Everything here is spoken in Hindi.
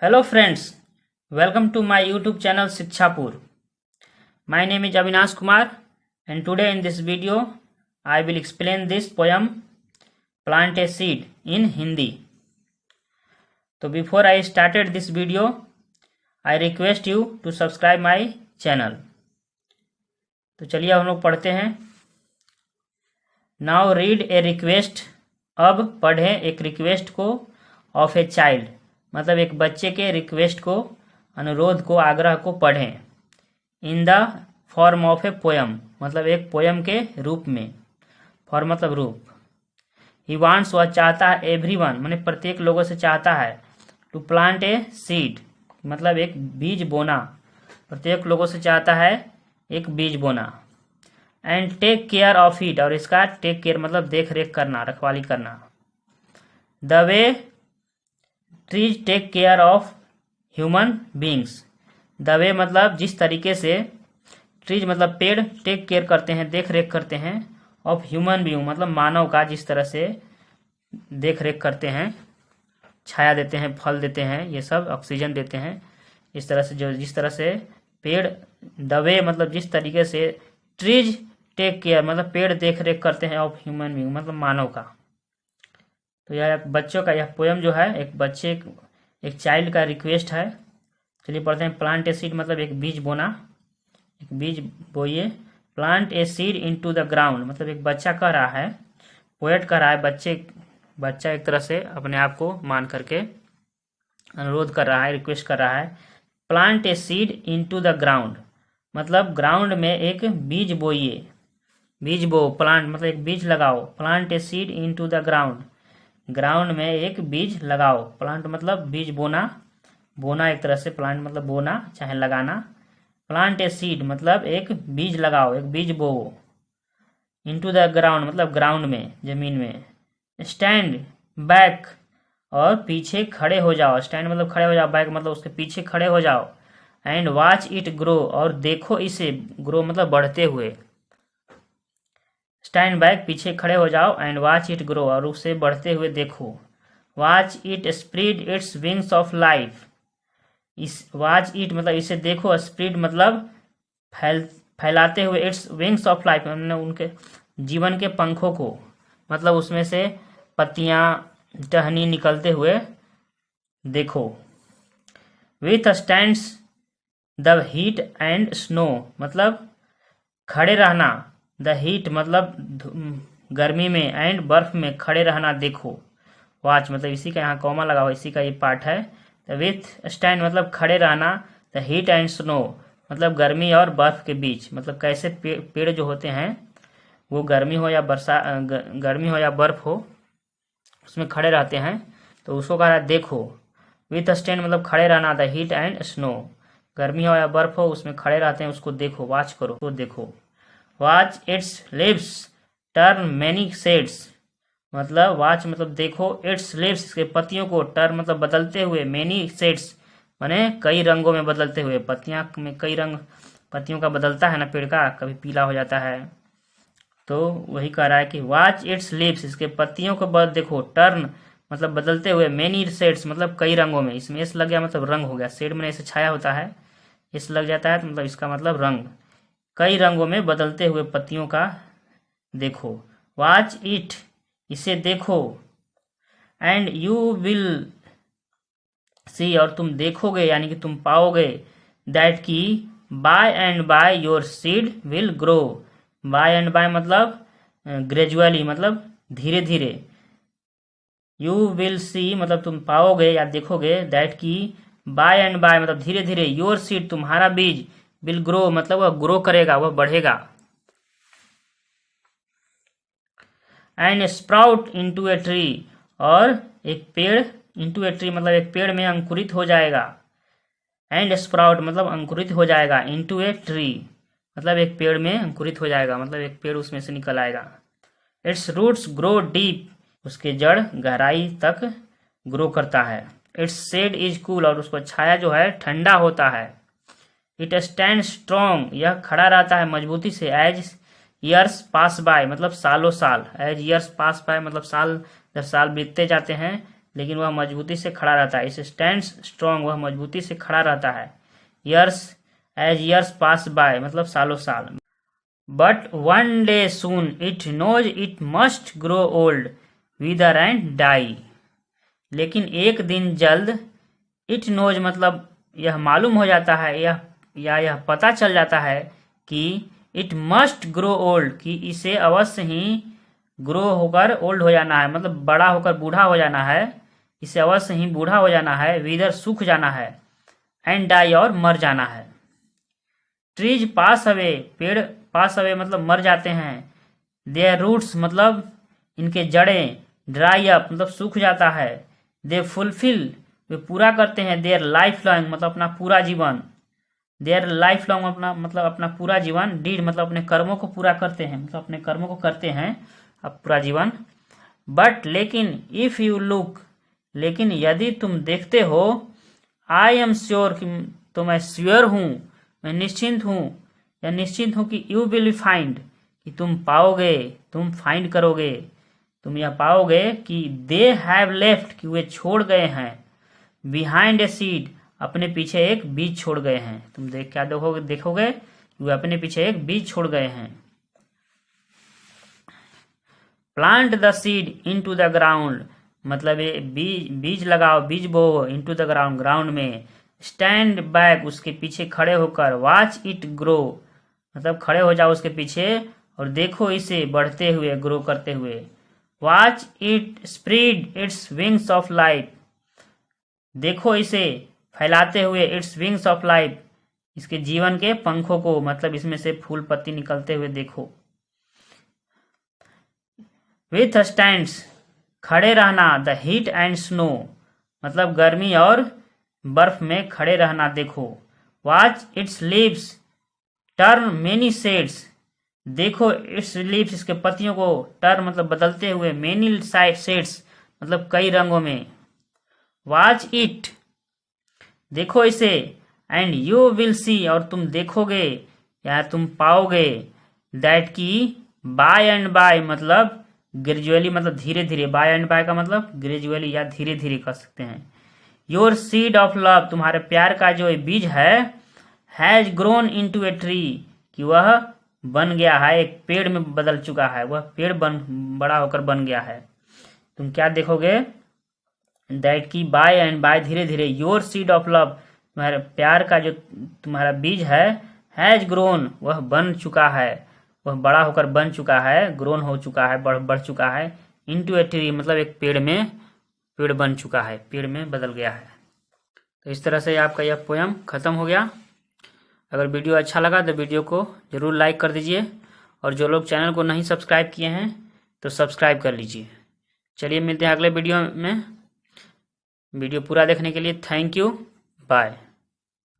Hello friends, welcome to my YouTube channel Shikshapur. My name is Avinash Kumar and today in this video I will explain this poem Plant a Seed in Hindi. So before I started this video, I request you to subscribe my channel. तो चलिए हम लोग पढ़ते हैं. Now read a request. अब पढ़ें एक रिक्वेस्ट को of a child. मतलब एक बच्चे के रिक्वेस्ट को, अनुरोध को, आग्रह को पढ़ें. In the form of A poem, मतलब एक पोयम के रूप में. फॉर्म मतलब रूप. ही वांट्स, वह चाहता है, एवरीवन माने प्रत्येक लोगों से चाहता है. टू प्लांट ए सीड मतलब एक बीज बोना. प्रत्येक लोगों से चाहता है एक बीज बोना. And take care of it, और इसका टेक केयर मतलब देख रेख करना, रखवाली करना. The way trees take care of human beings. The way मतलब जिस तरीके से, ट्रीज मतलब पेड़, टेक केयर करते हैं, देख रेख करते हैं, ऑफ ह्यूमन बींग मतलब मानव का जिस तरह से देख रेख करते हैं, छाया देते हैं, फल देते हैं, ये सब ऑक्सीजन देते हैं, इस तरह से जो जिस तरह से पेड़, द वे मतलब जिस तरीके से, ट्रीज टेक केयर मतलब पेड़ देख रेख करते हैं, ऑफ ह्यूमन बींग मतलब मानव का. तो यह बच्चों का, यह पोयम जो है एक बच्चे, एक चाइल्ड का रिक्वेस्ट है. चलिए पढ़ते हैं. प्लांट ए सीड मतलब एक बीज बोना, एक बीज बोइए. Plant a seed into the ground मतलब एक बच्चा कह रहा है, पोएट कह रहा है, बच्चा एक तरह से अपने आप को मान करके अनुरोध कर रहा है, रिक्वेस्ट कर रहा है. Plant a seed into the ground मतलब ग्राउंड में एक बीज बोइए. बीज बो, प्लांट मतलब एक बीज लगाओ. Plant a seed into the ground, ground में एक बीज लगाओ. प्लांट मतलब बीज बोना, बोना एक तरह से, प्लांट मतलब बोना चाहे लगाना. प्लांट ए सीड मतलब एक बीज लगाओ, एक बीज बोओ. इनटू द ग्राउंड मतलब ग्राउंड में, जमीन में. स्टैंड बैक और पीछे खड़े हो जाओ. स्टैंड मतलब खड़े हो जाओ, बैक मतलब उसके पीछे खड़े हो जाओ. एंड वॉच इट ग्रो और देखो इसे, ग्रो मतलब बढ़ते हुए. स्टैंड बैक पीछे खड़े हो जाओ, एंड वॉच इट ग्रो और उसे बढ़ते हुए देखो. Watch it spread its wings of life. इस वॉच इट मतलब इसे देखो, स्प्रीड मतलब फैलाते हुए, इट्स विंग्स ऑफ लाइफ मतलब उनके जीवन के पंखों को, मतलब उसमें से पत्तियां, टहनी निकलते हुए देखो. With stands the heat and snow मतलब खड़े रहना. द हीट मतलब गर्मी में, एंड बर्फ में खड़े रहना देखो. वॉच मतलब इसी का यहाँ कॉमा लगा हुआ, इसी का ये पार्ट है. विथ स्टैंड मतलब खड़े रहना. द हीट एंड स्नो मतलब गर्मी और बर्फ के बीच, मतलब कैसे पेड़ जो होते हैं वो गर्मी हो या गर्मी हो या बर्फ हो, उसमें खड़े रहते हैं, तो उसको कहा देखो. विथ स्टैंड मतलब खड़े रहना. द हीट एंड स्नो गर्मी हो या बर्फ हो, उसमें खड़े रहते हैं, उसको देखो, वॉच करो, तो देखो. Watch it's leaves turn many shades मतलब वॉच मतलब देखो, इट्स लीव्स इसके पत्तियों को, टर्न मतलब बदलते हुए, मैनी शेड्स माने कई रंगों में बदलते हुए. पत्तियां में कई रंग पत्तियों का बदलता है ना पेड़ का, कभी पीला हो जाता है, तो वही कह रहा है कि वॉच इट्स लीव्स इसके पत्तियों को देखो. टर्न मतलब बदलते हुए, मैनी शेड्स मतलब कई रंगों में. इसमें एस लग गया मतलब रंग हो गया. शेड में ऐसे छाया होता है, एस लग जाता है तो मतलब इसका मतलब रंग. कई रंगों में बदलते हुए पत्तियों का देखो. वॉच इट इसे देखो. एंड यू विल सी और तुम देखोगे यानी कि तुम पाओगे. दैट की by and by your seed will grow. By and by मतलब ग्रेजुअली मतलब धीरे धीरे. यू विल सी मतलब तुम पाओगे या देखोगे. दैट की बाय एंड बाय मतलब धीरे धीरे. योर सीड तुम्हारा बीज, विल ग्रो मतलब वह ग्रो करेगा, वह बढ़ेगा. And sprout into a tree और एक पेड़, इनटू ए ट्री मतलब एक पेड़ में अंकुरित हो जाएगा. एंड स्प्राउट मतलब अंकुरित हो जाएगा. इनटू ए ट्री मतलब एक पेड़ में अंकुरित हो जाएगा, मतलब एक पेड़ उसमें से निकल आएगा. इट्स रूट्स ग्रो डीप उसके जड़ गहराई तक ग्रो करता है. इट्स शेड इज कूल और उसको छाया जो है ठंडा होता है. इट स्टैंड स्ट्रॉन्ग यह खड़ा रहता है मजबूती से. एज ईयर्स पास बाय मतलब सालों साल. एज ईयर्स पास बाय मतलब साल दर साल बीतते जाते हैं. लेकिन वह मजबूती से खड़ा रहता है। इट स्टैंड्स स्ट्रॉन्ग, वह मजबूती से खड़ा रहता है। Years as years pass by, मतलब सालों साल। But one day soon it knows it must grow old, wither and die. लेकिन एक दिन जल्द, इट नोज मतलब यह मालूम हो जाता है, यह पता चल जाता है कि इट मस्ट ग्रो ओल्ड, कि इसे अवश्य ही ग्रो होकर ओल्ड हो जाना है, मतलब बड़ा होकर बूढ़ा हो जाना है। इसे अवश्य ही बूढ़ा हो जाना है, विदर सूख जाना है, एंड डाई और मर जाना है। ट्रीज पास अवे, पेड़ पास अवे मतलब मर जाते हैं। देयर रूट्स मतलब इनके जड़ें, ड्राई अप मतलब सूख जाता है। दे फुलफिल वे पूरा करते हैं, देयर लाइफ लॉन्ग मतलब अपना पूरा जीवन। देयर लाइफ लॉन्ग अपना मतलब अपना पूरा जीवन। डीड मतलब अपने कर्मों को पूरा करते हैं, मतलब अपने कर्मों को करते हैं अब पूरा जीवन। बट लेकिन इफ यू लुक, लेकिन यदि तुम देखते हो, आई एम श्योर कि तो मैं श्योर हूं, मैं निश्चिंत हूं या निश्चिंत हूं कि यू विल फाइंड, कि तुम पाओगे, तुम फाइंड करोगे, तुम यह पाओगे कि दे हैव लेफ्ट, कि वे छोड़ गए हैं, बिहाइंड ए सीड अपने पीछे एक बीज छोड़ गए हैं। तुम क्या देखोगे वे अपने पीछे एक बीज छोड़ गए हैं। Plant the seed into the ground मतलब ये बीज लगाओ, बीज बो इनटू द ग्राउंड, ग्राउंड में। स्टैंड बैक उसके पीछे खड़े होकर, वॉच इट ग्रो मतलब खड़े हो जाओ उसके पीछे और देखो इसे बढ़ते हुए, ग्रो करते हुए। Watch it spread its wings of life, देखो इसे फैलाते हुए, इट्स विंग्स ऑफ लाइफ इसके जीवन के पंखों को, मतलब इसमें से फूल पत्ती निकलते हुए देखो। विथ स्टैंड्स खड़े रहना, द हीट एंड स्नो मतलब गर्मी और बर्फ में खड़े रहना देखो। Watch it's leaves turn many shades, देखो इट्स लीव्स इसके पत्तियों को, टर्न मतलब बदलते हुए, मेनी शेड्स मतलब कई रंगों में। वॉच इट देखो इसे, एंड यू विल सी और तुम देखोगे या तुम पाओगे, दैट की बाय एंड बाय मतलब ग्रेजुअली मतलब धीरे धीरे, बाय एंड बाय का मतलब ग्रेजुअली या धीरे धीरे कर सकते हैं। योर सीड ऑफ लव तुम्हारे प्यार का जो बीज है, has grown into a tree कि वह बन गया है, एक पेड़ में बदल चुका है, वह पेड़ बड़ा होकर बन गया है। तुम क्या देखोगे, दैट की बाय एंड बाय धीरे धीरे, योर सीड ऑफ लव तुम्हारे प्यार का जो तुम्हारा बीज है, हैज ग्रोन वह बन चुका है, वह बड़ा होकर बन चुका है, ग्रोन हो चुका है, बढ़ चुका है, इनटू ए ट्री मतलब एक पेड़ बन चुका है, पेड़ में बदल गया है। तो इस तरह से आपका यह पोयम खत्म हो गया। अगर वीडियो अच्छा लगा तो वीडियो को जरूर लाइक कर दीजिए, और जो लोग चैनल को नहीं सब्सक्राइब किए हैं तो सब्सक्राइब कर लीजिए। चलिए मिलते हैं अगले वीडियो में। वीडियो पूरा देखने के लिए थैंक यू, बाय।